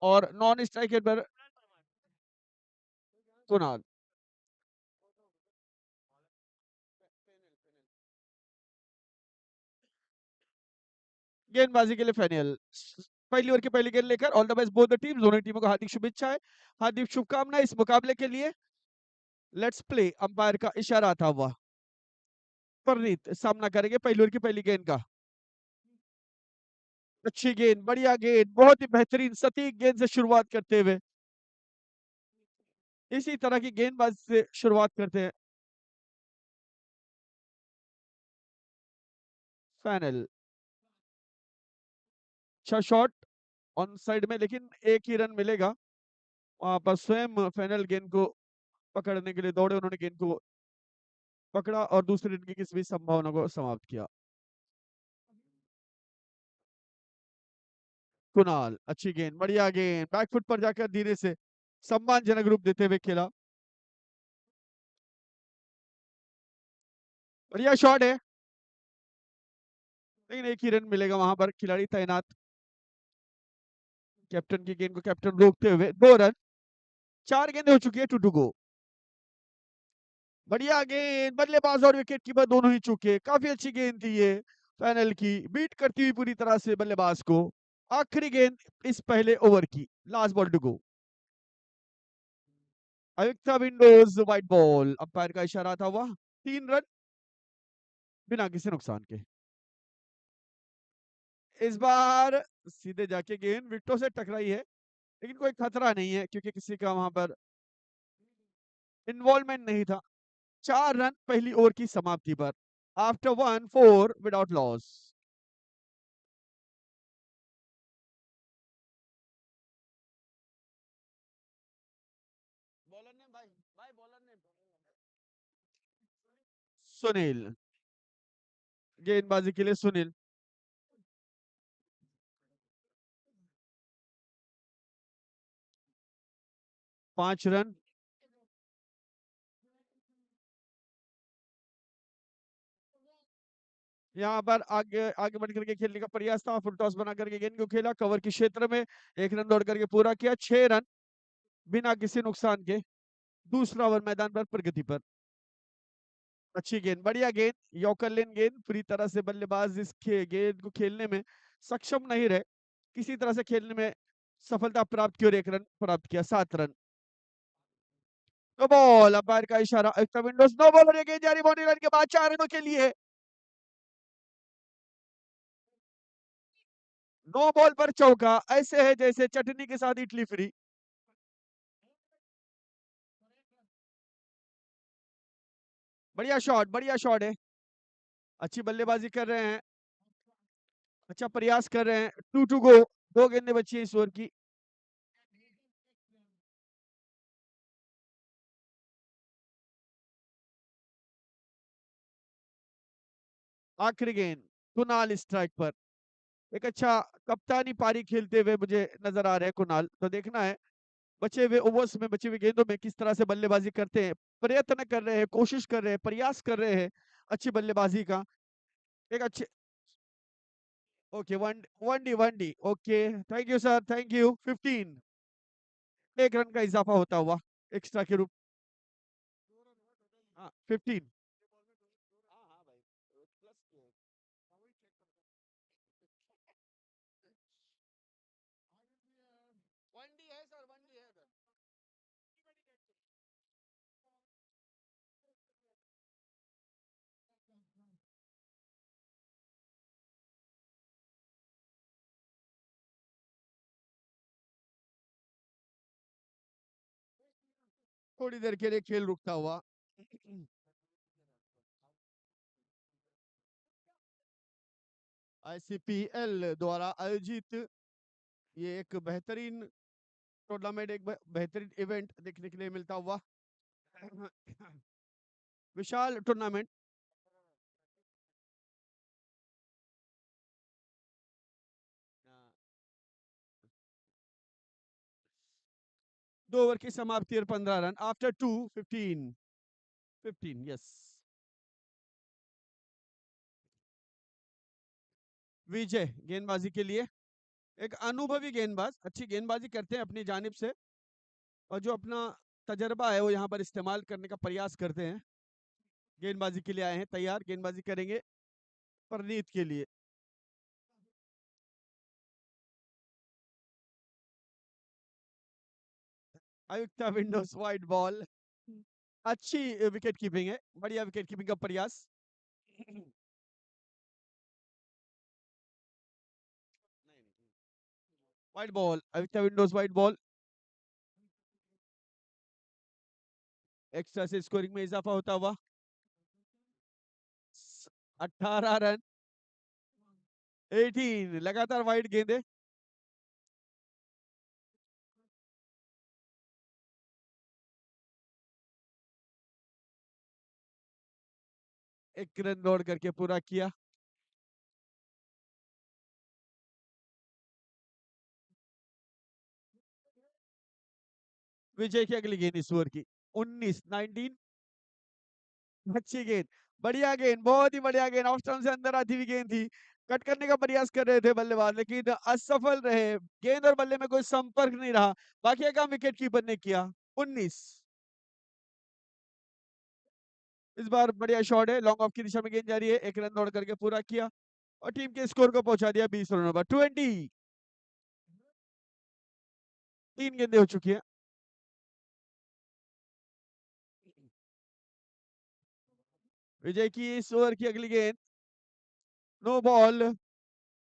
और non striker पर कुणाल। गेंदबाजी के लिए फाइनल। पहली ओवर की पहली गेंद लेकर all the best both the team, दोनों टीमों को हार्दिक शुभेच्छाएं, हार्दिक शुभकामनाएं इस मुकाबले के लिए। Let's play. अंपायर का इशारा था हुआ। परनीत सामना करेंगे पहली ओवर की पहली गेंद का। अच्छी गेंद, बढ़िया गेंद, बहुत ही बेहतरीन सटीक गेंद से शुरुआत करते हुए, इसी तरह की गेंदबाजी से शुरुआत करते हैं। फाइनल। अच्छा शॉट ऑन साइड में, लेकिन एक ही रन मिलेगा। वहां पर स्वयं फाइनल गेंद को पकड़ने के लिए दौड़े, उन्होंने गेंद को पकड़ा और दूसरे रन की किसी भी संभावना को समाप्त किया। कुणाल, अच्छी गेंद, बढ़िया गेंद, बैकफुट पर जाकर धीरे से सम्मानजनक रूप देते हुए खेला। बढ़िया शॉट है, लेकिन एक ही रन मिलेगा। वहां पर खिलाड़ी तैनात, कैप्टन की गेंद को कैप्टन रोकते हुए 2 रन। 4 गेंदें हो चुकी है, 2 टू गो। बढ़िया गेंद, बल्लेबाज और विकेट कीपर दोनों ही चूके। काफी अच्छी गेंद थी ये, फाइनल की, बीट करती हुई पूरी तरह से बल्लेबाज को। आखिरी गेंद इस पहले ओवर की, last ball to go. Avikta Windows wide ball, umpire का इशारा था वह। 3 रन बिना किसी नुकसान के। इस बार सीधे जाके गेंद विकेटों से टकराई है, लेकिन कोई खतरा नहीं है क्योंकि किसी का वहां पर इन्वॉल्वमेंट नहीं था। 4 रन पहली ओवर की समाप्ति पर, आफ्टर 1 4 विदाउट लॉस। बॉलर ने भाई, बॉलर ने सुनील, गेंदबाजी के लिए सुनील। 5 रन। यहाँ पर आगे आगे बढ़ करके खेलने का प्रयास था, फुल टॉस बना करके गेंद को खेला कवर के क्षेत्र में, 1 रन दौड़ करके पूरा किया। 6 रन बिना किसी नुकसान के, दूसरा ओवर मैदान पर प्रगति पर। अच्छी गेंद, बढ़िया गेंद, यॉर्कर गेंद, पूरी तरह से बल्लेबाज इस गेंद को खेलने में सक्षम नहीं रहे, किसी तरह से खेलने में सफलता प्राप्त की और 1 रन प्राप्त किया। 7 रन। नो बॉल, अंपायर का इशारा, एक्स्ट्रा विंडोज, नो बॉल, और ये गेंद जारी बाउंड्री लाइन के बाद 4 रनों के लिए। नो बॉल पर चौका, ऐसे है जैसे चटनी के साथ इडली फ्री। बढ़िया शॉट, बढ़िया शॉट है, अच्छी बल्लेबाजी कर रहे हैं, अच्छा प्रयास कर रहे हैं। 2 टू गो, 2 गेंदें बची है इस ओवर की। आखिरी गेंद, कुणाल स्ट्राइक पर। एक अच्छा कप्तानी पारी खेलते हुए मुझे नजर आ रहे हैं कुणाल, तो देखना है बचे हुए ओवर्स में, बचे हुए गेंदों में किस तरह से बल्लेबाजी करते हैं। प्रयत्न कर रहे हैं, कोशिश कर रहे हैं, प्रयास कर रहे हैं अच्छी बल्लेबाजी का। एक अच्छे, okay, one one D, okay, thank you sir, thank you. 15, 1 run का इजाफा होता हुआ एक्स्ट्रा के रूप। हाँ 15। थोड़ी देर के लिए खेल रुकता हुआ। आईसीपीएल द्वारा आयोजित ये एक बेहतरीन टूर्नामेंट, एक बेहतरीन इवेंट देखने के लिए मिलता हुआ। विशाल टूर्नामेंट। 2 ओवर की समाप्ति और 15 रन आफ्टर 2 15। 15 यस। विजय गेंदबाजी के लिए। एक अनुभवी गेंदबाज अच्छी गेंदबाजी करते हैं अपनी जानिब से और जो अपना तजर्बा है वो यहाँ पर इस्तेमाल करने का प्रयास करते हैं। गेंदबाजी के लिए आए हैं तैयार, गेंदबाजी करेंगे परनीत के लिए। आयुक्ता विंडोज वाइड बॉल, अच्छी विकेट कीपिंग है, बढ़िया विकेट कीपिंग का प्रयास। Wide ball, Ayukta Windows wide ball. Extra से स्कोरिंग में इजाफा होता हुआ 18 रन, 18 लगातार वाइड गेंदे। एक रन दौड़ करके पूरा किया। विजय की अगली गेंद इस ओवर की 19 अच्छी गेंद, बढ़िया गेंद, बहुत ही बढ़िया गेंद, ऑफ स्टंप से अंदर आती हुई गेंद थी। कट करने का प्रयास कर रहे थे बल्लेबाज लेकिन असफल रहे। गेंद और बल्ले में कोई संपर्क नहीं रहा। बाकी काम विकेट कीपर ने किया। 19 इस बार बढ़िया शॉट है, लॉन्ग ऑफ की दिशा में गेंद जा रही है, एक रन दौड़ करके पूरा किया और टीम के स्कोर को पहुंचा दिया 20 रनों पर। 20 3 गेंदें हो चुकी है। विजय की इस ओवर की अगली गेंद no ball,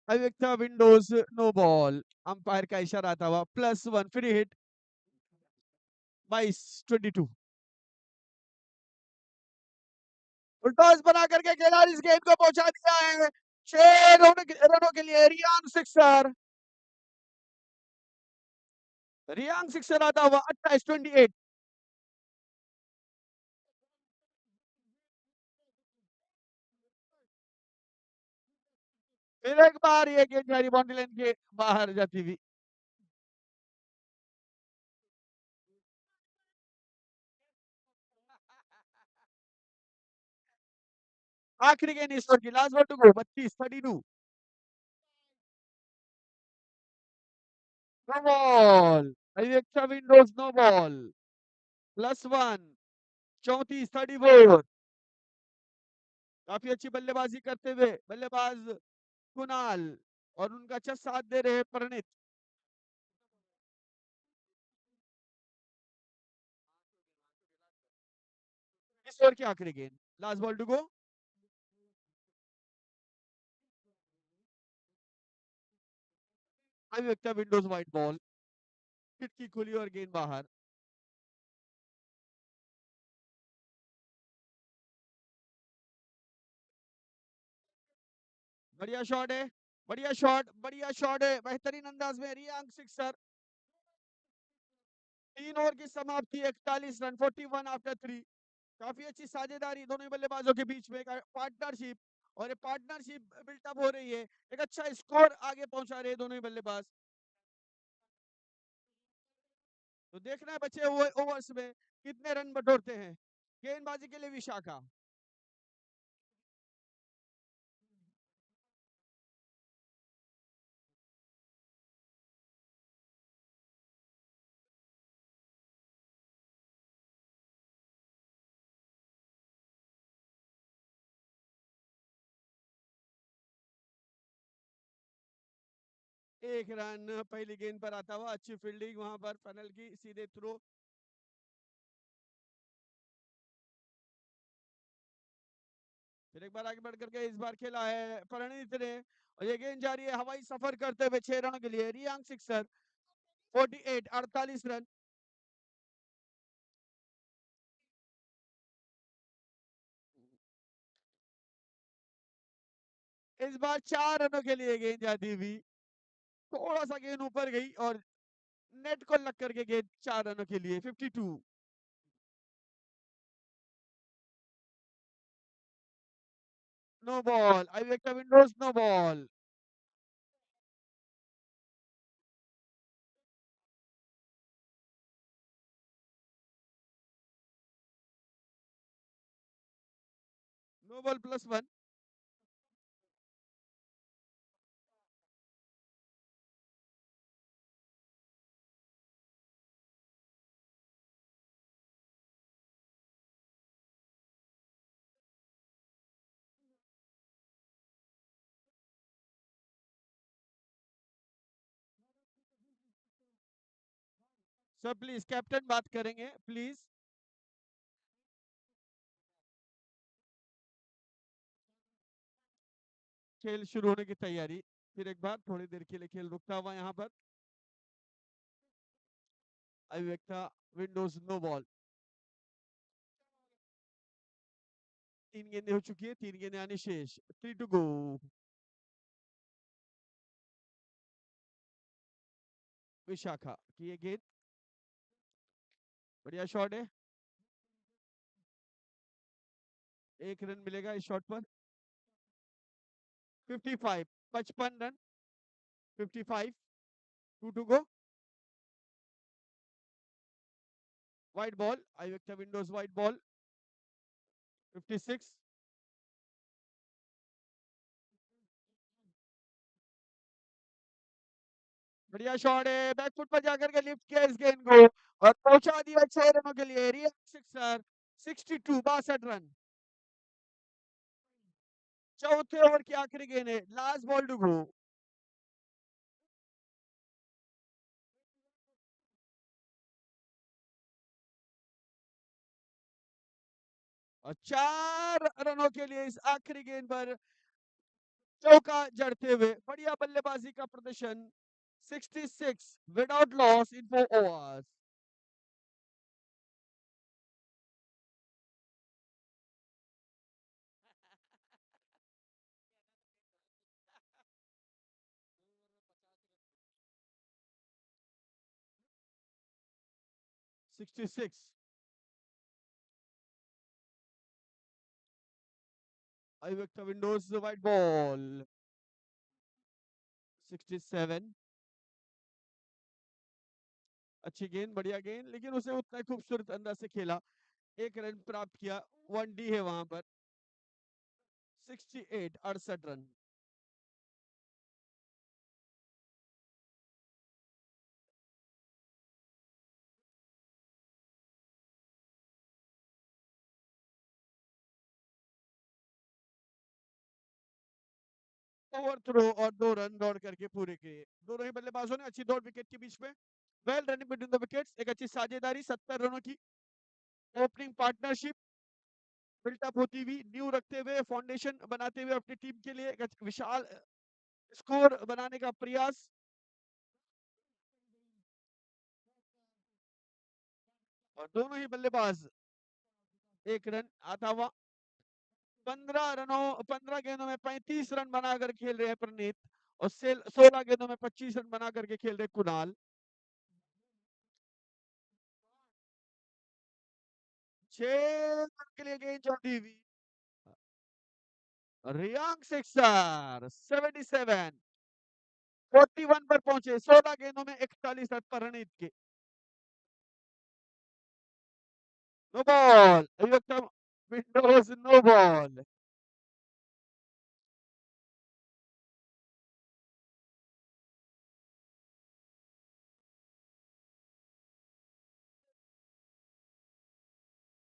Avyakta Windows no ball, umpire का इशारा था वह +1 फ्री हिट 22-22। टॉस बना करके खिलाड़ी इस गेंद को पहुंचा दिया है 6 रनों के लिए। रियांग सिक्सर, रियांग सिक्सर आता हुआ 28-28। फिर एक बार ये गेंद जारी बाउंड्री लाइन के बाहर जाती हुई। आखिरी गेंद इस ओवर की, last ball to go, 32-32। No ball, Avyakta Windows no ball, +1, 34-34। काफी अच्छी बल्लेबाजी करते हुए बल्लेबाज कुणाल और उनका अच्छा साथ दे रहे प्रणीत। इस ओवर की आखिरी गेंद, last ball to go. Avyakta Windows wide ball, खिड़की खुली और गेंद बाहर। बढ़िया शॉट है, बढ़िया शॉट, बढ़िया शॉट है, बेहतरीन अंदाज में रियांग सिक्सर। 3 ओवर की समाप्ति, 41 रन, 41 आफ्टर 3। काफी अच्छी साझेदारी दोनों ही बल्लेबाजों के बीच में, पार्टनरशिप, और ये पार्टनरशिप बिल्टअप हो रही है। एक अच्छा स्कोर आगे पहुंचा रहे हैं दोनों ही बल्लेबाज। तो देखना है बचे हुए ओवर्स में कितने रन बटोरते हैं गेंदबाजी के लिए विशाखा। एक रन पहली गेंद पर आता हुआ, अच्छी फील्डिंग वहां पर फनल की, सीधे थ्रो। फिर एक बार आगे बढ़ करके इस बार खेला है प्रणीत ने और ये गेंद जा रही है हवाई सफर करते हुए 6 रनों के लिए। Reang sixer 48, 48 run. इस बार 4 रनों के लिए गेंद जाती हुई, थोड़ा सा गेंद ऊपर गई और नेट को लग करके गेंद 4 रनों के लिए। 52। No ball, Avikta Windows no ball. No ball +1। Sir please captain बात करेंगे प्लीज। खेल शुरू होने की तैयारी। फिर एक बार थोड़ी देर के लिए खेल रुकता हुआ यहाँ पर। अभिव्यक्ता विंडोज नो बॉल। 3 गेंदें हो चुकी है, 3 गेंदें आनी शेष। 3 टू गो। विशाखा की ये गेंद, बढ़िया शॉट है। 1 रन मिलेगा इस शॉट पर। 55, 55 run. 55, 2 to go. Wide ball, Abhivyakta Windows wide ball. 56। बढ़िया शॉट है, बैकफुट पर जाकर के लिफ्ट किया इस गेंद को और पहुंचा दिया 6 रनों के लिए। Real sixer. 62, 62 रन। चौथे ओवर की आखिरी गेंद है, लास्ट बॉल टू गो। और 4 रनों के लिए इस आखिरी गेंद पर चौका जड़ते हुए बढ़िया बल्लेबाजी का प्रदर्शन। 66 without loss in 4 overs. 66। Abhivyakta Windows wide ball. 67। अच्छी गेंद, बढ़िया गेंद, लेकिन उसे उतना खूबसूरत अंदाज से खेला। 1 रन प्राप्त किया। 1 डी है वहां पर। 68, 68 रन। ओवर थ्रो और 2 रन दौड़ करके पूरे किए दोनों ही बल्लेबाजों ने। अच्छी दौड़ विकेट के बीच में। Well running between the wickets, एक अच्छी साझेदारी। 70 रनों की ओपनिंग पार्टनरशिप बिल्टअप होती हुई, न्यू रखते हुए, फाउंडेशन बनाते हुए अपनी टीम के लिए एक विशाल स्कोर बनाने का प्रयास। और दोनों ही बल्लेबाज 1 रन आता हुआ। 15 गेंदों में 35 रन बनाकर खेल रहे हैं प्रणीत। और 16 गेंदों में 25 रन बना करके खेल रहे कुणाल। 6 रन के लिए गेंद चौड़ी हुई। रियांग सिक्सर 77। 41 पर पहुंचे, 16 गेंदों में 41 रन प्रणीत के। No ball, windows no ball.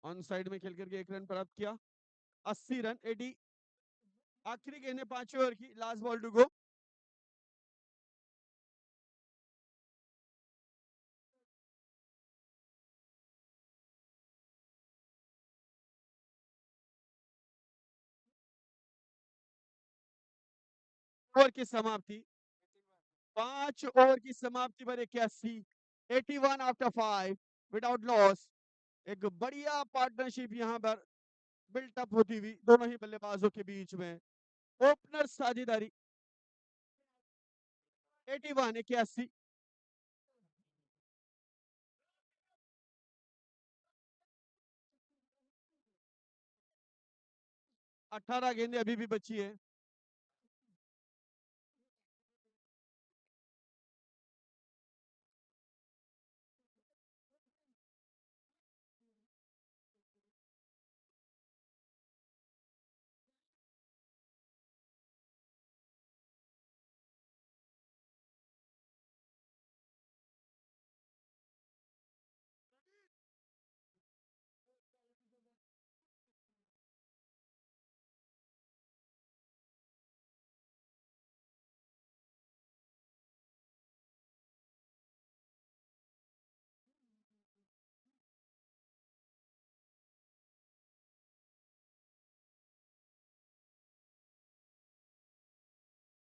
On side में खेल करके 1 रन प्राप्त किया। 80 रन, 80। आखिरी गेंद है 5वें ओवर की, last ball to go. Over की समाप्ति। 5 ओवर की समाप्ति पर 81। 81 आफ्टर 5 विदाउट लॉस। एक बढ़िया पार्टनरशिप यहां पर बिल्टअप होती हुई दोनों ही बल्लेबाजों के बीच में। ओपनर साझेदारी। 81, 81। 18 गेंदें अभी भी बची है।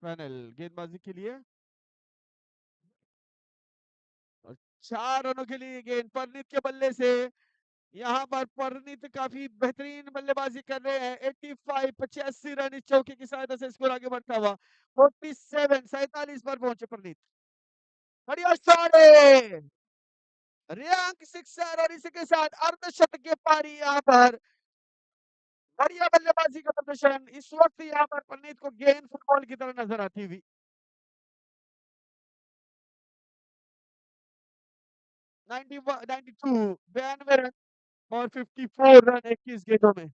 पैनल गेंदबाजी के लिए और 4 रनों के लिए गेंद परनीत के बल्ले से। यहाँ पर परनीत काफी बेहतरीन बल्लेबाजी कर रहे हैं। 85 85 रन इस चौके की सहायता से स्कोर आगे बढ़ता हुआ 47 47 पर पहुंचे परनीत। बढ़िया शॉट है, रियांक सिक्सर और इसी के साथ अर्धशतकीय पारी यहाँ पर। बढ़िया बल्लेबाजी का प्रदर्शन इस वक्त यहाँ पर परनीत को गेंद फुटबॉल की तरह नजर आती हुई। 92 92 रन और 54 रन 21 गेंदों में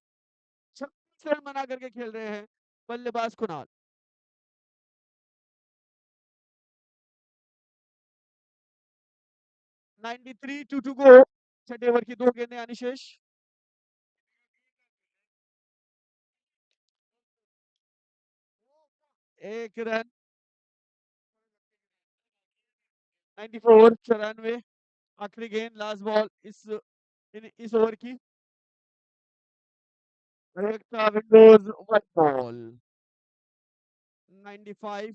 26 रन बना करके खेल रहे हैं बल्लेबाज कुणाल। 93 to go. छठे ओवर की 2 गेंदें आनी शेष। एक रन 94 94। आखिरी गेंद लास्ट बॉल इस ओवर की। Windows one ball 95।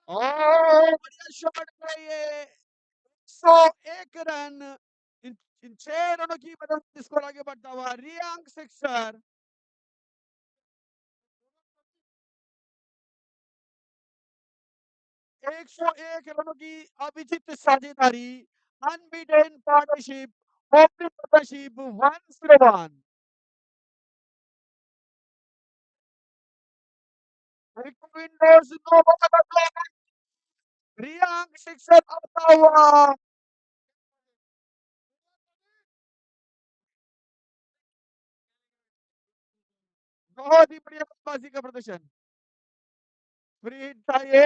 बढ़िया शॉट है ये। 101 रन इन 6 रनों की मदद से स्कोर आगे बढ़ता हुआ रियांक सिक्सर। 101 रनों की अभिजीत साझेदारी। Unbeaten partnership opening partnership 101। Windows नो बदला रियांक सिक्सर आता हुआ। बहुत ही बढ़िया बल्लेबाजी का प्रदर्शन। फ्री हिट था ये,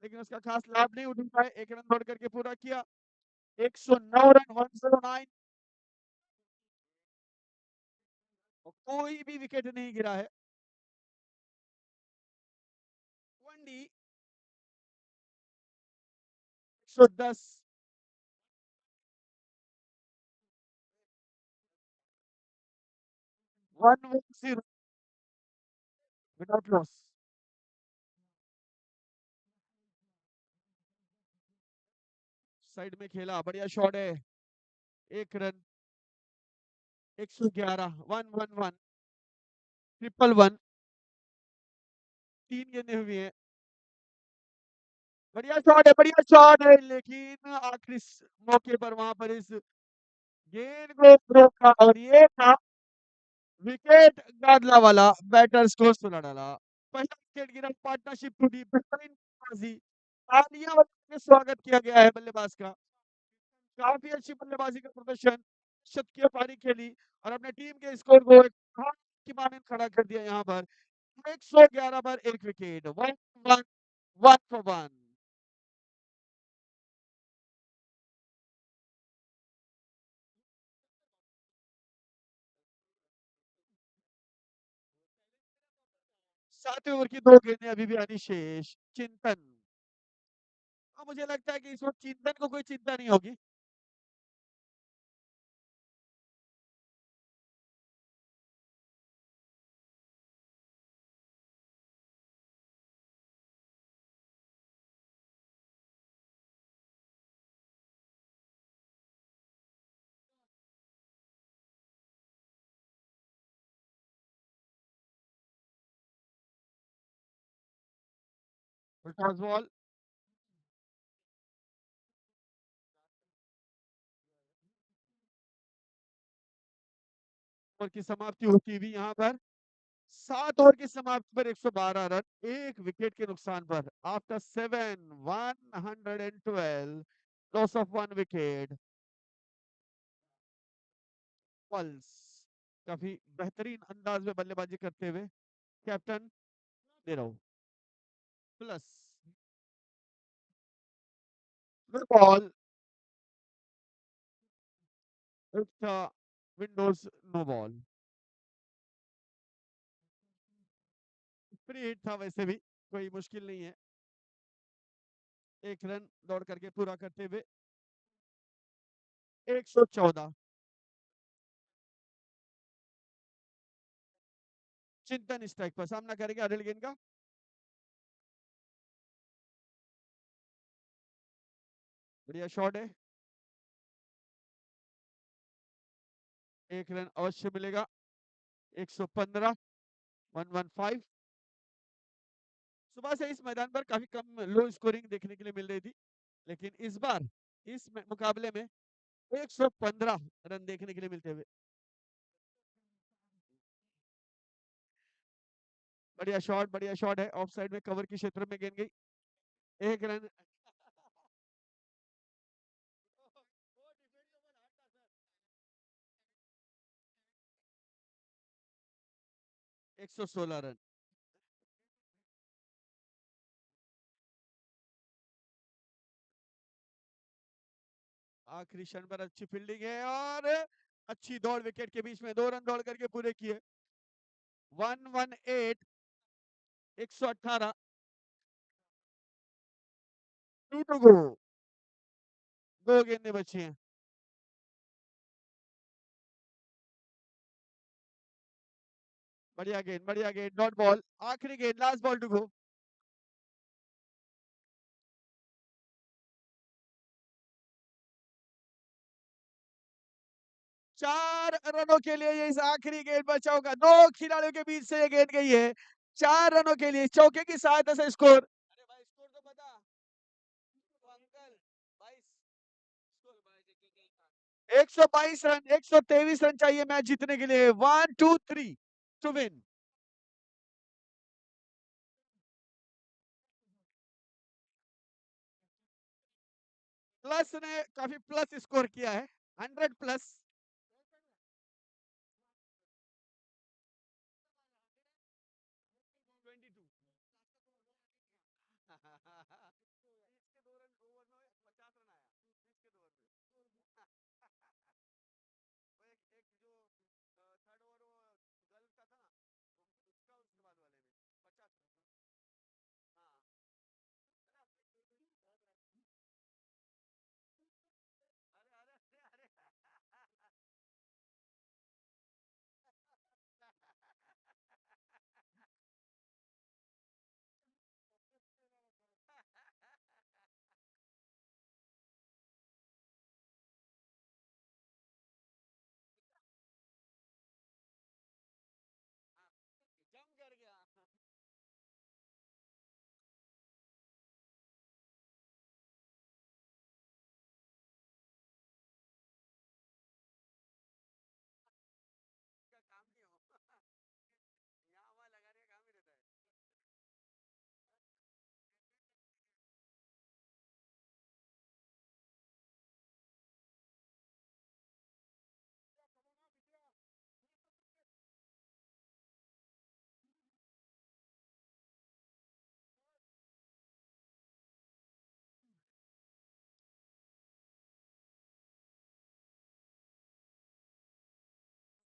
लेकिन उसका खास लाभ नहीं उठा पाए। एक रन दौड़ करके पूरा किया। 109 रन 109। कोई भी विकेट नहीं गिरा है। वनडी 110। 110 विदाउट लॉस। साइड में खेला, बढ़िया शॉट है। एक रन 111 111 ट्रिपल वन। 3 गेंदें हुई हैं। बढ़िया शॉट है, बढ़िया शॉट है, लेकिन आखिरी मौके पर वहां पर इस गेंद को रोका और ये था विकेट गादला वाला। बैटर्स को सुना डाला। पहला विकेट गिरा, पार्टनरशिप टूटी। बेहतरीन बल्लेबाजी, तालियां बजा के स्वागत किया गया है बल्लेबाज का। काफी अच्छी बल्लेबाजी का प्रदर्शन, शतकीय पारी खेली और अपने टीम के स्कोर को एक की मानद खड़ा कर दिया। यहाँ पर 111 पर एक विकेट। 1 1 7वें ओवर की 2 गेंदें अभी भी आनी शेष। चिंतन, मुझे लगता है कि इस वक्त चिंतन को कोई चिंता नहीं होगी। बॉल ओवर की समाप्ति होती हुई यहाँ पर 7 ओवर की समाप्ति पर 112 रन, एक विकेट के नुकसान पर। After 7 112 loss of 1 wicket. Pulse काफी बेहतरीन अंदाज में बल्लेबाजी करते हुए कैप्टन दे रहा हूं plus. Ball windows no ball. Free hit था, वैसे भी कोई मुश्किल नहीं है। एक रन दौड़ करके पूरा करते हुए 114। चिंतन स्ट्राइक पर सामना करेंगे अनिल गेंद का। बढ़िया शॉट है, 1 रन अवश्य मिलेगा। 115, 115। सुबह से इस मैदान पर काफी कम लो स्कोरिंग देखने के लिए मिल रही थी, लेकिन इस बार इस मुकाबले में 115 रन देखने के लिए मिलते हुए। बढ़िया शॉट है, ऑफ साइड में कवर के क्षेत्र में गेंद गई। 1 रन। 116 रन। आखिरी क्षण पर अच्छी फील्डिंग है और अच्छी दौड़, विकेट के बीच में 2 रन दौड़ करके पूरे किए। 118, 118, 2 टू गो। 2 गेंदें बची हैं। बढ़िया गेंद, डॉट बॉल, आखिरी गेंद, लास्ट बॉल टू गो। 4 रनों के लिए ये इस आखिरी गेंद पर चौका, 2 खिलाड़ियों के बीच से ये गेंद गई है। 4 रनों के लिए चौके की सहायता से स्कोर। अरे भाई स्कोर तो बता अंकल। 122 रन, 123 रन चाहिए मैच जीतने के लिए। 1 2 3 टू विन। प्लस ने काफी प्लस स्कोर किया है, 100 प्लस। जम कर गया। काम नहीं हो यहाँ वहाँ लगाने का काम ही रहता है।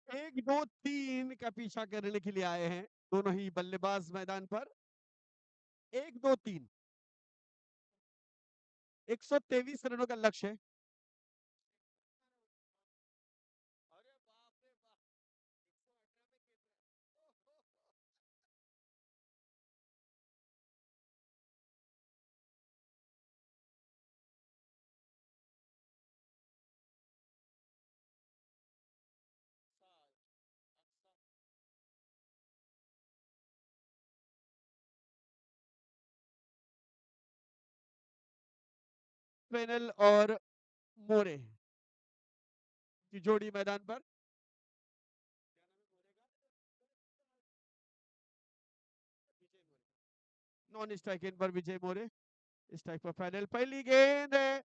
एक दो तीन का पीछा करने के लिए आए हैं दोनों ही बल्लेबाज मैदान पर। 1 2 3, 123 रनों का लक्ष्य है। अरे बाप रे बाप, 118 पे पेनल और मोरे की जोड़ी मैदान पर। नॉन स्ट्राइक इन पर विजय मोरे, स्ट्राइक पर फाइनल। पहली गेंद है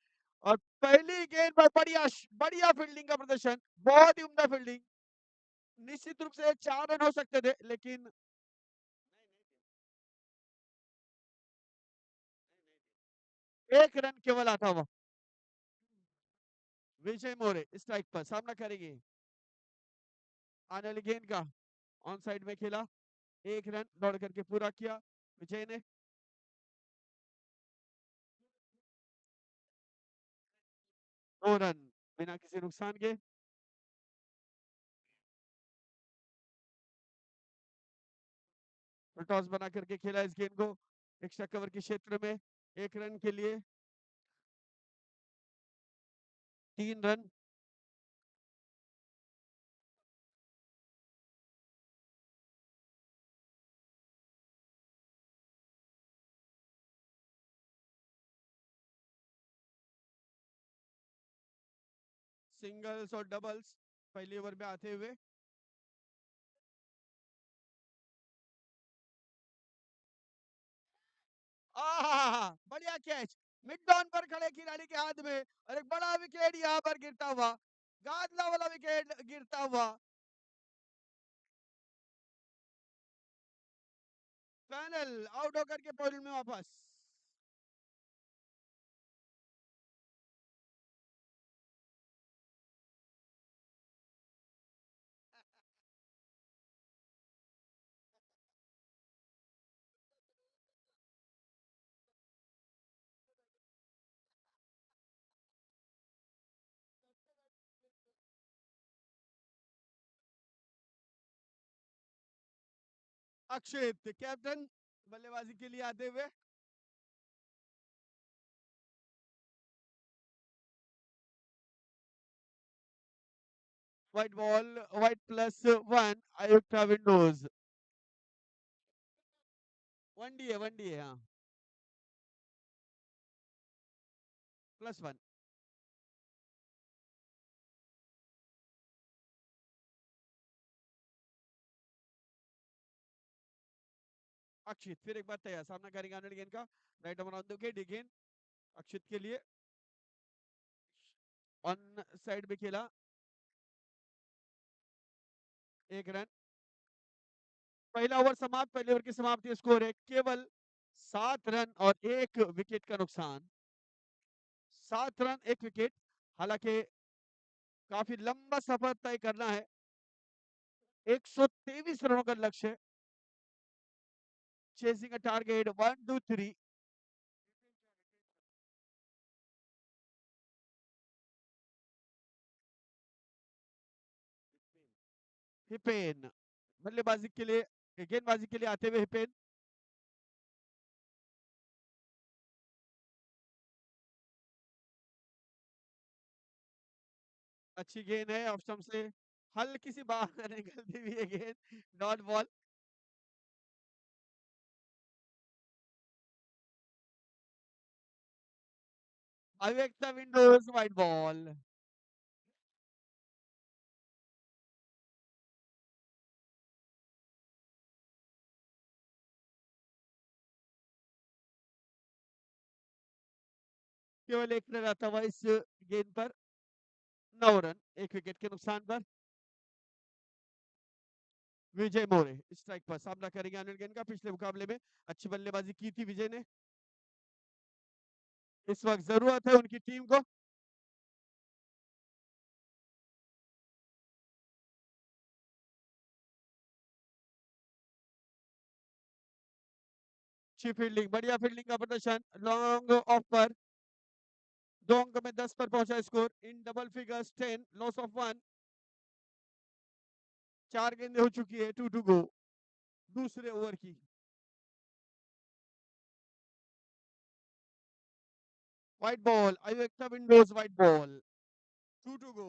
और पहली गेंद पर बढ़िया फील्डिंग का प्रदर्शन, बहुत ही उम्दा फील्डिंग। निश्चित रूप से 4 रन हो सकते थे, लेकिन 1 रन केवल आता हुआ। विजय मोरे स्ट्राइक पर सामना करेंगे। आने वाली गेंद का ऑन साइड में खेला, 1 रन दौड़ करके पूरा किया विजय ने। 2 रन बिना किसी नुकसान के। टॉस बना करके खेला इस गेंद को एक्स्ट्रा कवर के क्षेत्र में, 1 रन के लिए 3 रन। सिंगल्स और डबल्स पहले ओवर में आते हुए बढ़िया कैच, मिड ऑन पर खड़े खिलाड़ी के हाथ में और एक बड़ा विकेट यहाँ पर गिरता हुआ, गादला वाला विकेट गिरता हुआ। पैनल आउट होकर के पॉइंट में वापस। अक्षित कैप्टन बल्लेबाजी के लिए आते हुए, white ball, white +1 Ayukta Windows. वनडी है हाँ, +1। अक्षित फिर एक बार तैयार, सामना करेंगे आनंद गेंद का, right on on the wicket again अक्षित के लिए, ऑन साइड में खेला, 1 रन। पहला ओवर समाप्त, पहले ओवर की समाप्ति स्कोर है केवल 7 रन और 1 विकेट का नुकसान। 7 रन 1 विकेट, हालांकि काफी लंबा सफर तय करना है, 123 रनों का लक्ष्य, चेसिंग अ टारगेट 1 2 3। हिपेन बल्लेबाजी के लिए, गेंदबाजी के लिए आते हुए हिपेन, अच्छी गेंद है ऑफ स्टंप से, हल्की सी बाहर निकलती हुई है गेंद, dot ball. Avekta Windows wide ball. केवल 1 रन आता हुआ इस गेंद पर, 9 रन 1 विकेट के नुकसान पर। विजय मोरे स्ट्राइक पर, सामना करेंगे अनिल गेंद का, पिछले मुकाबले में अच्छी बल्लेबाजी की थी विजय ने, इस वक्त जरूरत है उनकी टीम को। अच्छी फील्डिंग, बढ़िया फील्डिंग का प्रदर्शन, लॉन्ग ऑफ पर 2 अंक में 10 पर पहुंचा score, in double figures 10, loss of 1। 4 गेंदें हो चुकी है, 2 टू गो दूसरे ओवर की। Wide ball, Avekta Windows wide ball, 2 to go.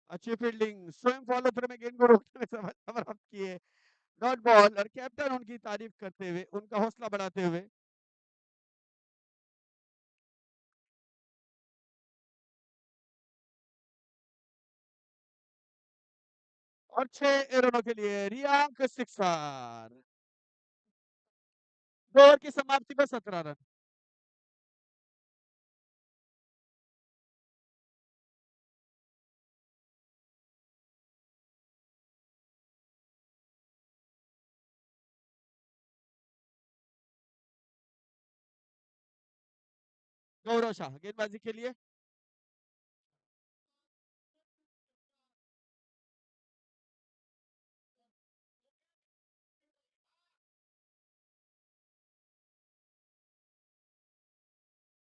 अच्छी फील्डिंग, स्वयं फॉलो पर में गेंद को रोकने में समर्थ किए, डॉट बॉल, और कैप्टन उनकी तारीफ करते हुए, उनका हौसला बढ़ाते हुए। और 6 रनों के लिए रियांक सिक्सर, 2 ओवर की समाप्ति पर 17 रन। गौरव शाह गेंदबाजी के लिए,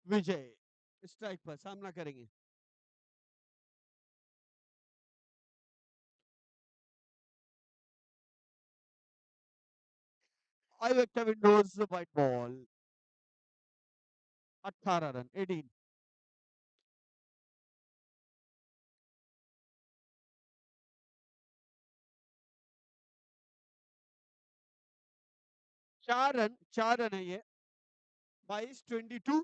विजय स्ट्राइक पर, सामना करेंगे Ayukta Windows wide ball. 18 run 18। 4 run है ये। 22-22।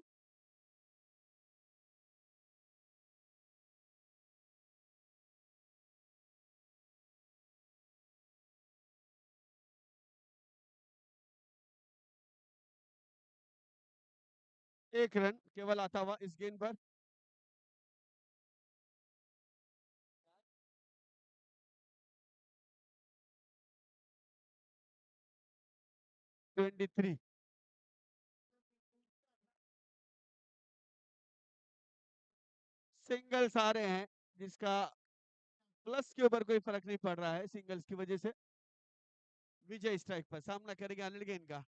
एक रन केवल आता हुआ इस गेंद पर। Twenty three. सिंगल्स आ रहे हैं जिसका प्लस के ऊपर कोई फर्क नहीं पड़ रहा है सिंगल्स की वजह से। विजय स्ट्राइक पर सामना करेगा अनिल गेंद का।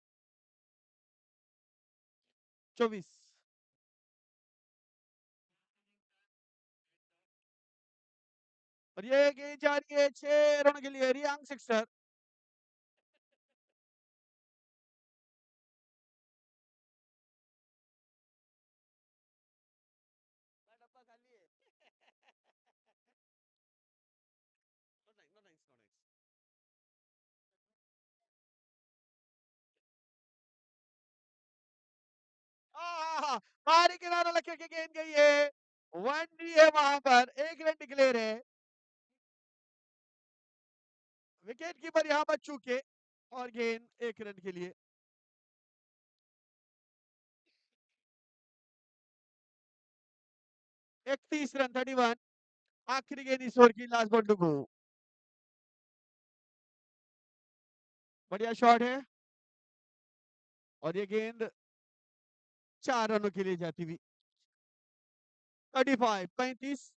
24। और ये गेंद जा रही है 6 रन के लिए रियांग सिक्सर। बाहरी किनारा लग के गेंद गई है। वन डी है वहां पर, एक रन डिक्लेयर है। विकेट कीपर यहां बच चुके और गेंद एक रन के लिए। 31 रन 31। आखिरी गेंद इस ओवर की, लास्ट बॉल टू गो। बढ़िया शॉट है और ये गेंद 4 रनों के लिए जाती हुई। 35।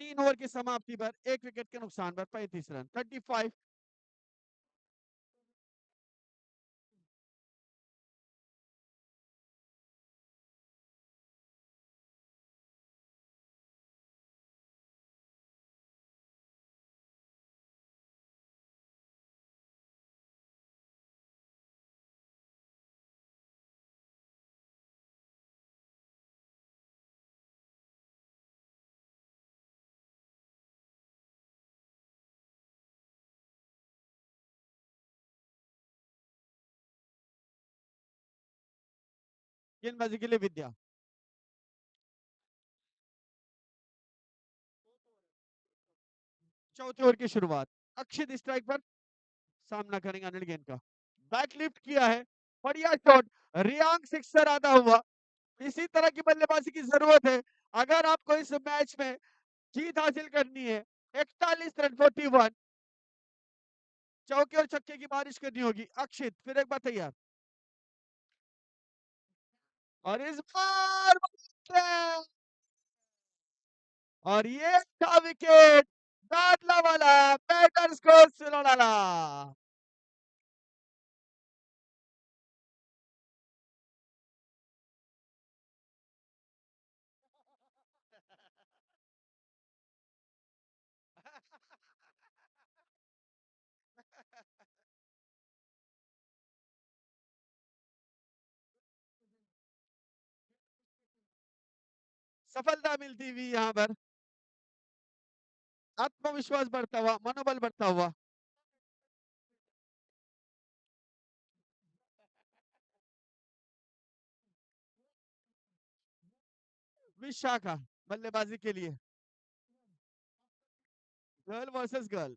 3 ओवर की समाप्ति पर एक विकेट के नुकसान पर 35 रन 35। गेंदबाजी के लिए विद्या। चौथे ओवर की शुरुआत। अक्षित स्ट्राइक पर सामना करेंगे अनिल गेंद का। बैक लिफ्ट किया है, बढ़िया शॉट। रियांग सिक्सर आता हुआ। इसी तरह की बल्लेबाजी की जरूरत है अगर आपको इस मैच में जीत हासिल करनी है। 41 रन 41। चौके और छक्के की बारिश करनी होगी। अक्षित फिर एक बार तैयार। और इस बार और ये था विकेट। दादला वाला बैटर्स को सुलौलाला। सफलता मिलती हुई यहाँ पर। आत्मविश्वास बढ़ता हुआ, मनोबल बढ़ता हुआ। विशाखा बल्लेबाजी के लिए। Girl versus girl.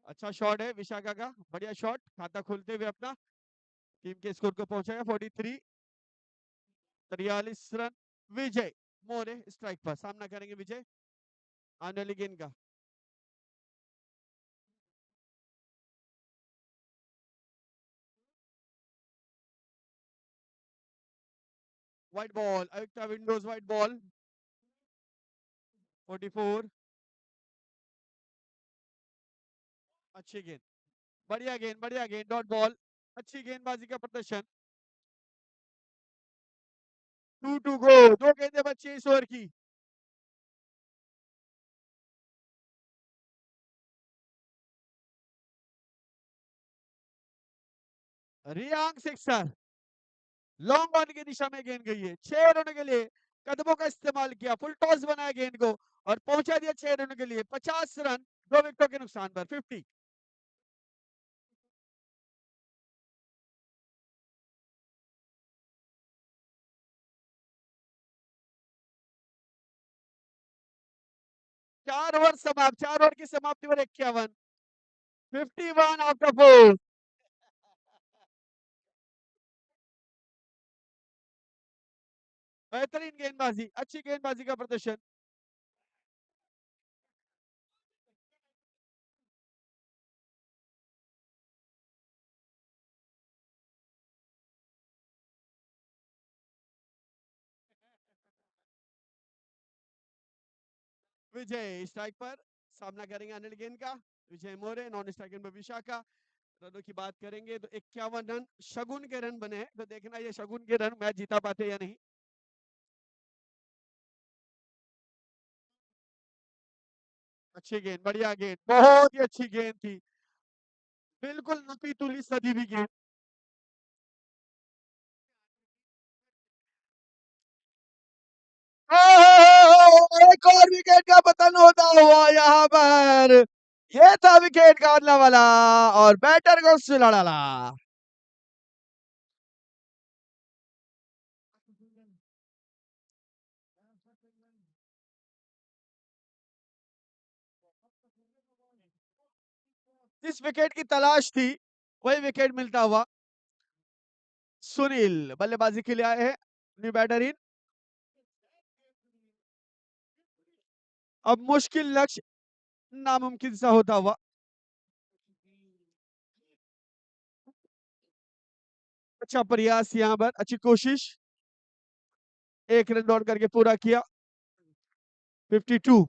अच्छा शॉट है विशाखा का, बढ़िया शॉट। खाता खोलते हुए अपना टीम के स्कोर को पहुंचाया 43। 43 रन। विजय मोरे स्ट्राइक पर सामना करेंगे विजय आने गेंद का। White ball, Ayukta Windows wide ball. 44। अच्छी गेंद, बढ़िया गेंद, बढ़िया गेंद, डॉट बॉल। अच्छी गेंदबाजी का प्रदर्शन। 2 टू गो। 2 गेंदें बची इस ओवर की। रियांग सिक्सर लॉन्ग ऑन की दिशा में गेंद गई है 6 रनों के लिए। कदमों का इस्तेमाल किया, फुल टॉस बनाया गेंद को और पहुंचा दिया 6 रनों के लिए। 50 रन 2 विकेटों के नुकसान पर 50। 4 ओवर समाप्त, 4 ओवर की समाप्ति पर 51। 51 आफ्टर 4। बेहतरीन गेंदबाजी, अच्छी गेंदबाजी का प्रदर्शन। विजय स्ट्राइक पर सामना करेंगे अनिल गेंद का। विजय मोरे नॉन स्ट्राइकर में विशाखा। रनों की बात करेंगे तो 51 रन शगुन के रन बने हैं, तो देखना ये शगुन के रन मैच जीता पाते या नहीं। अच्छी गेंद, बढ़िया गेंद, बहुत ही अच्छी गेंद थी, बिल्कुल नपी तुली सदी भी गेंद। एक और विकेट का पतन होता हुआ यहाँ पर। ये था विकेट काटने वाला और बैटर को सुलड़ा। जिस विकेट की तलाश थी वही विकेट मिलता हुआ। सुनील बल्लेबाजी के लिए आए हैं, न्यू बैटर इन। अब मुश्किल लक्ष्य नामुमकिन सा होता हुआ। अच्छा प्रयास यहाँ पर, अच्छी कोशिश। 1 रन दौड़ करके पूरा किया। 52,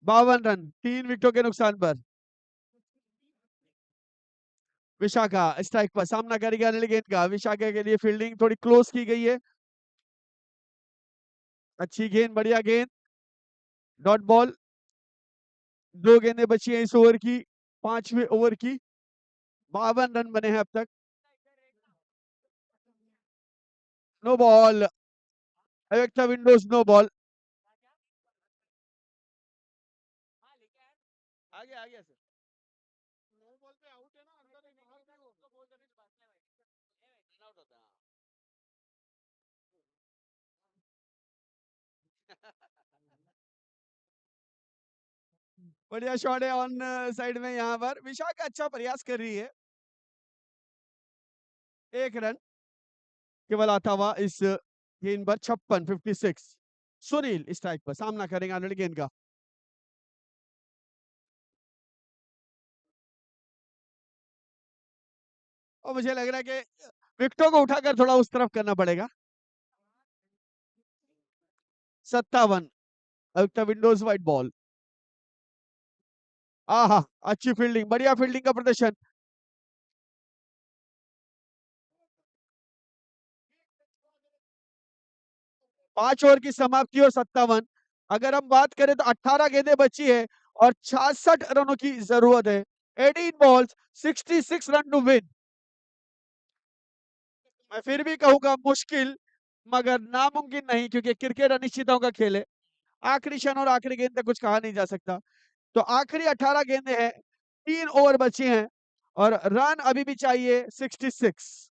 52 रन 3 विकेटों के नुकसान पर। विशाखा स्ट्राइक पर सामना करेगा अनिल गेंद का। विशाखा के लिए फील्डिंग थोड़ी क्लोज की गई है। अच्छी गेंद, बढ़िया गेंद, डॉट बॉल। 2 गेंदें बची हैं इस ओवर की, 5वें ओवर की। 52 रन बने हैं अब तक। No ball, Evekta Windows no ball. आगे आगे सर। नो बॉल पे आउट है ना, अंदर ही बाहर भी उसको बोल देने की बात नहीं भाई। रन आउट होता है। बढ़िया शॉट है ऑन साइड में, यहाँ पर विशाखा अच्छा प्रयास कर रही है। 1 रन केवल आता हुआ इस गेंद पर। 56, 56। सुनील स्ट्राइक पर सामना करेंगे अनिल गेंद का। और मुझे लग रहा है कि विकेटों को उठाकर थोड़ा उस तरफ करना पड़ेगा। 57, एवेक्टा विंडोज वाइट बॉल। आहा, अच्छी फील्डिंग, बढ़िया फील्डिंग का प्रदर्शन। 5 ओवर की समाप्ति और 57। अगर हम बात करें तो 18 गेंदें बची है और 66 रनों की जरूरत है। 18 बॉल्स 66 रन टू विन। मैं फिर भी कहूंगा मुश्किल मगर नामुमकिन नहीं, क्योंकि क्रिकेट अनिश्चितताओं का खेल है। आखिरी क्षण और आखिरी गेंद तक कुछ कहा नहीं जा सकता। तो आखिरी 18 गेंदें हैं, 3 ओवर बचे हैं और रन अभी भी चाहिए 66।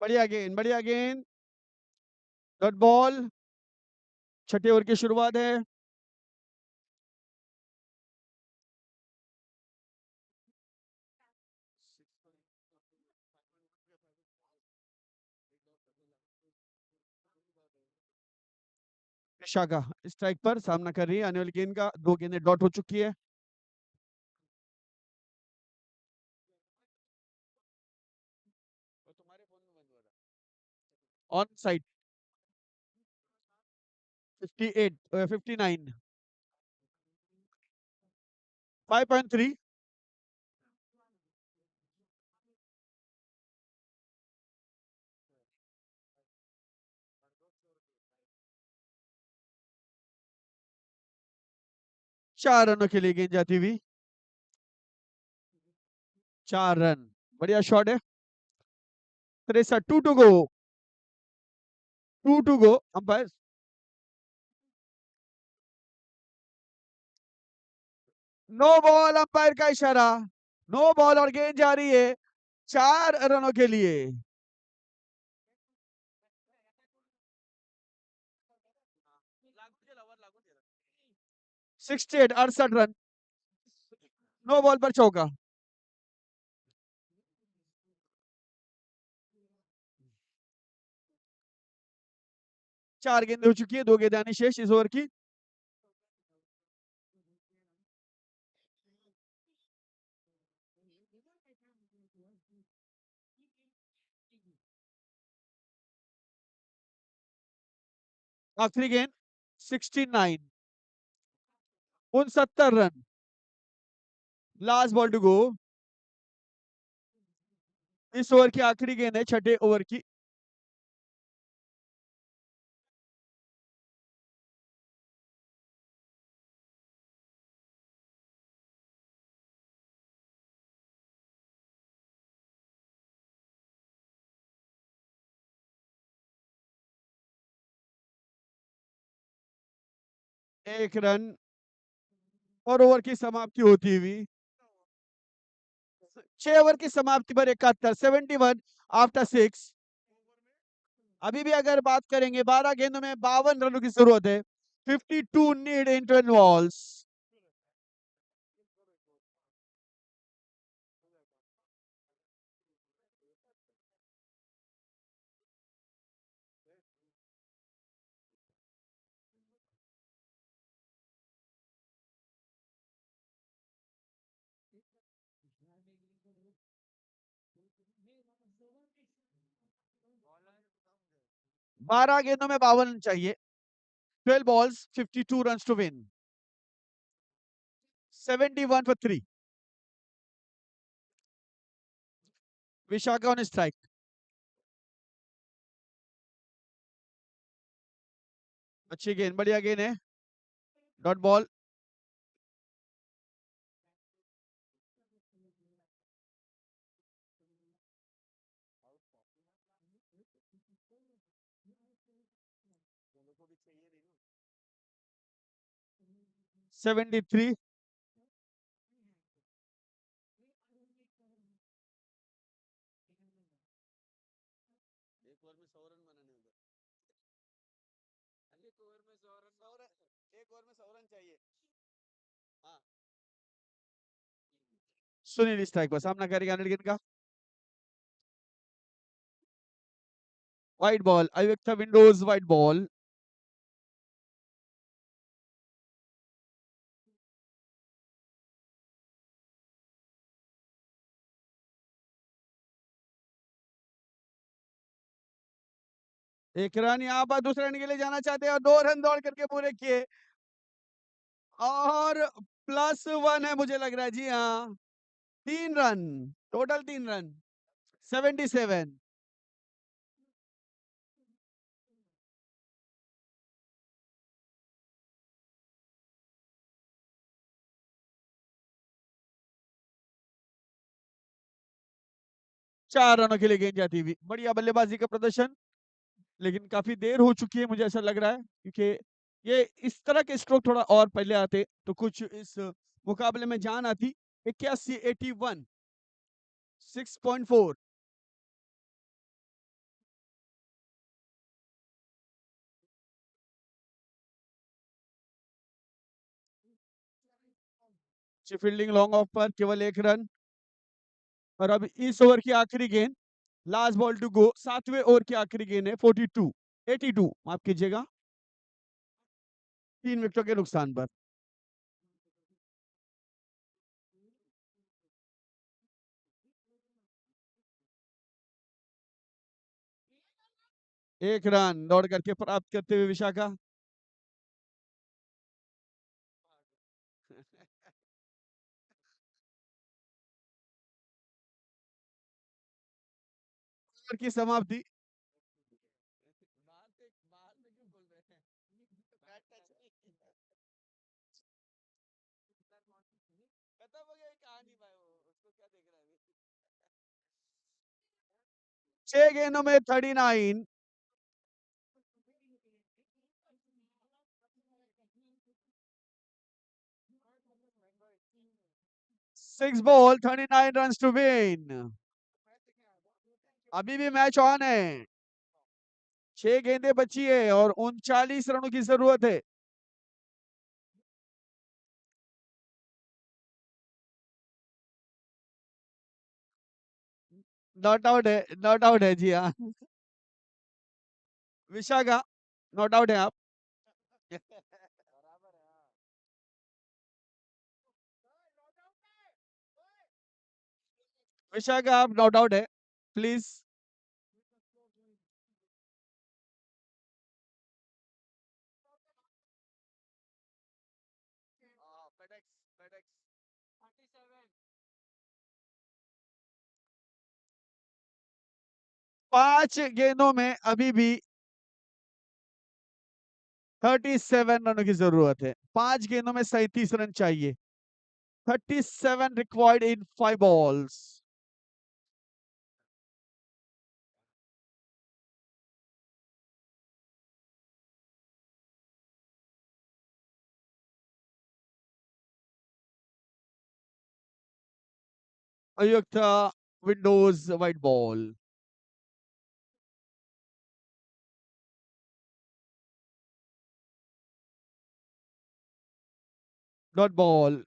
बढ़िया गेंद, बढ़िया गेंद, डॉट बॉल। 6ठे ओवर की शुरुआत है। विशाखा स्ट्राइक पर सामना कर रही है अनिल गेंद का। 2 गेंदें डॉट हो चुकी है। On side. 58 59 5.3 4 रनों के लिए गेंद जाती हुई 4 रन बढ़िया शॉट है 63 to go 2 to go umpire no ball umpire का इशारा नो बॉल और गेंद जा रही है 4 रनों के लिए 68 68 रन नो बॉल पर चौका 4 गेंदें हो चुकी है 2 गेंदें आनी शेष इस ओवर की आखिरी गेंद 69 69 run last ball to go इस ओवर की आखिरी गेंद है छठे ओवर की एक रन और ओवर की समाप्ति होती हुई 6 ओवर की समाप्ति पर 71 71 आफ्टर 6 अभी भी अगर बात करेंगे 12 गेंदों में 52 रनों की जरूरत है 52 नीड इन 12 बॉल्स 12 गेंदों में 52 रन चाहिए 12 balls 52 runs to win 71 for 3 Vishakha on strike अच्छी गेंद बढ़िया गेंद है डॉट बॉल 73 सुनील स्ट्राइक पर सामना करेगा अनिल का wide ball Avikta Windows wide ball एक रन यहाँ पर दूसरे रन के लिए जाना चाहते हैं और 2 रन दौड़ करके पूरे किए और +1 है मुझे लग रहा है जी हाँ 3 रन टोटल 3 रन 77 4 रनों के लिए गेंद जाती हुई बढ़िया बल्लेबाजी का प्रदर्शन लेकिन काफी देर हो चुकी है मुझे ऐसा लग रहा है क्योंकि ये इस तरह के स्ट्रोक थोड़ा और पहले आते तो कुछ इस मुकाबले में जान आती 81 81 6.4 फील्डिंग लॉन्ग ऑफ पर केवल 1 रन और अब इस ओवर की आखिरी गेंद लास्ट बॉल टू गो 7वें ओवर की आखिरी गेंद है 42 82 माफ कीजिएगा 3 विकेटों के नुकसान पर 1 रन दौड़ करके प्राप्त करते हुए विशाखा ओवर की समाप्ति। खत्म हो गया कहानी भाई, वो उसको क्या देख रहा है अभी? 6 गेंदों में 39, 6 बॉल 39 रन्स टू विन। अभी भी मैच ऑन है, 6 गेंदें बची है और 39 रनों की जरूरत है। नॉट आउट है, नॉट आउट है जी हाँ। विशाखा नॉट आउट है आप। विशाखा आप नॉट आउट है, प्लीज। FedEx 5 गेंदों में अभी भी 37 रनों की जरूरत है। 5 गेंदों में 37 रन चाहिए। 37 required in 5 balls. Ayukt Windows wide ball. Dot ball.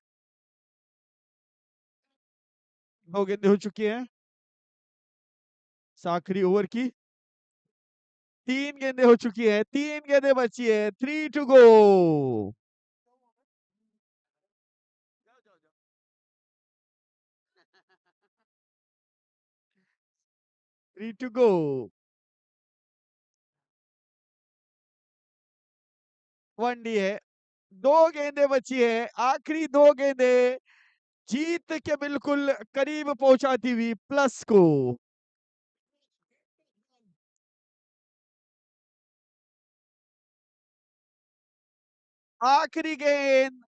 2 गेंदें हो चुकी हैं आखिरी ओवर की। 3 गेंदें हो चुकी है, 3 गेंदें बची है, 3 टू गो। 3 to go. वनडी है, 2 गेंदें बची है, आखिरी 2 गेंदें जीत के बिल्कुल करीब पहुंचाती हुई प्लस को। आखिरी गेंद,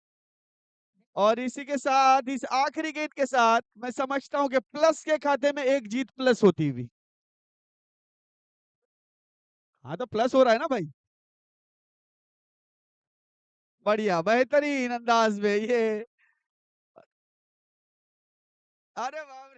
और इसी के साथ, इस आखिरी गेंद के साथ मैं समझता हूं कि प्लस के खाते में एक जीत प्लस होती हुई। हाँ तो प्लस हो रहा है ना भाई। बढ़िया, बेहतरीन अंदाज में ये। अरे वाह।